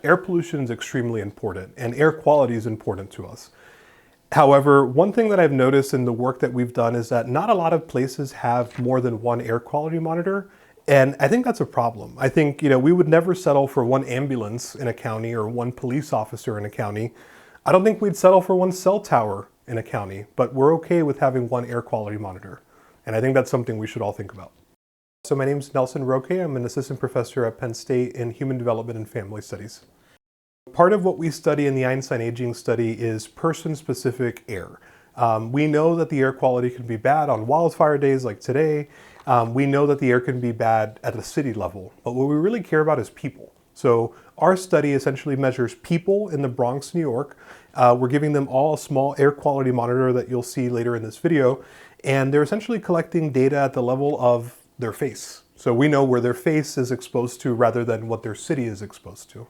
air pollution is extremely important and air quality is important to us. However, one thing that I've noticed in the work that we've done is that not a lot of places have more than one air quality monitor. And I think that's a problem. I think, we would never settle for one ambulance in a county or one police officer in a county. I don't think we'd settle for one cell tower in a county, but we're okay with having one air quality monitor. And I think that's something we should all think about. So my name is Nelson Roque. I'm an assistant professor at Penn State in Human Development and Family Studies. Part of what we study in the Einstein Aging Study is person-specific air. We know that the air quality can be bad on wildfire days like today. We know that the air can be bad at a city level, but what we really care about is people. So our study essentially measures people in the Bronx, New York. We're giving them all a small air quality monitor that you'll see later in this video, and they're essentially collecting data at the level of their face. So we know where their face is exposed to rather than what their city is exposed to.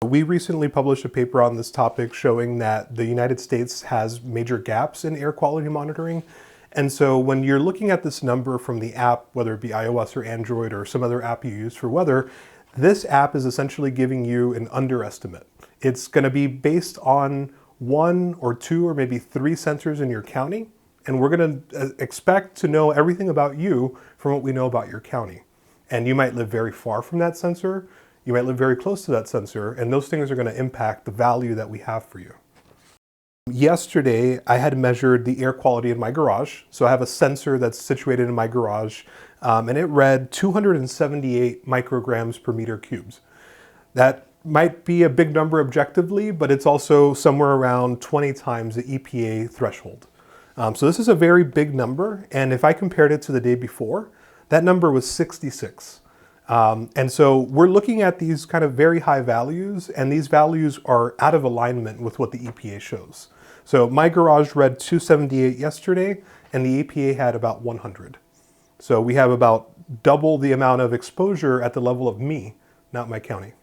We recently published a paper on this topic showing that the United States has major gaps in air quality monitoring. And so when you're looking at this number from the app, whether it be iOS or Android or some other app you use for weather, this app is essentially giving you an underestimate. It's going to be based on 1 or 2 or maybe 3 sensors in your county. And we're going to expect to know everything about you from what we know about your county. And you might live very far from that sensor. You might live very close to that sensor, and those things are going to impact the value that we have for you. Yesterday, I had measured the air quality in my garage. So I have a sensor that's situated in my garage, and it read 278 micrograms per meter cubed. That might be a big number objectively, but it's also somewhere around 20 times the EPA threshold. So this is a very big number, and if I compared it to the day before, that number was 66. And so we're looking at these kind of very high values, and these values are out of alignment with what the EPA shows. So my garage read 278 yesterday, and the EPA had about 100. So we have about double the amount of exposure at the level of me, not my county.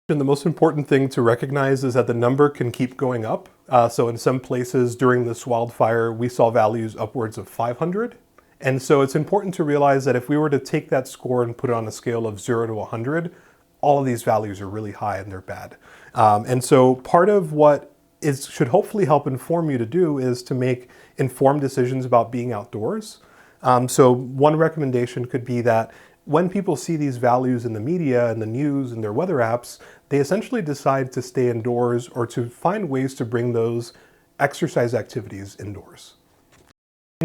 And the most important thing to recognize is that the number can keep going up. So in some places during this wildfire, we saw values upwards of 500. And so it's important to realize that if we were to take that score and put it on a scale of 0 to 100, all of these values are really high and they're bad. And so part of what should hopefully help inform you to do is to make informed decisions about being outdoors. So one recommendation could be that when people see these values in the media and the news and their weather apps, they essentially decide to stay indoors or to find ways to bring those exercise activities indoors.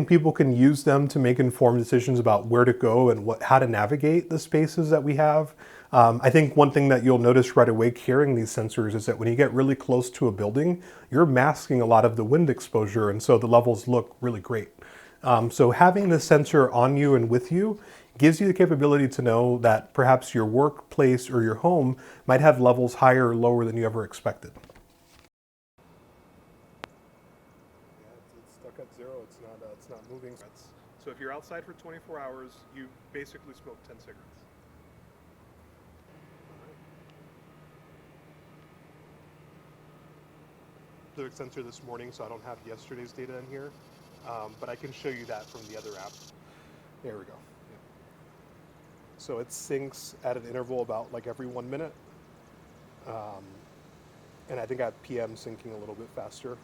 People can use them to make informed decisions about where to go and how to navigate the spaces that we have. I think one thing that you'll notice right away carrying these sensors is that when you get really close to a building, you're masking a lot of the wind exposure, and so the levels look really great. So having the sensor on you and with you gives you the capability to know that perhaps your workplace or your home might have levels higher or lower than you ever expected. Stuck at 0, it's not moving. So if you're outside for 24 hours, you basically smoke 10 cigarettes. The sensor this morning, so I don't have yesterday's data in here, but I can show you that from the other app. There we go. Yeah. So it syncs at an interval about like every 1 minute. And I think I have PM syncing a little bit faster.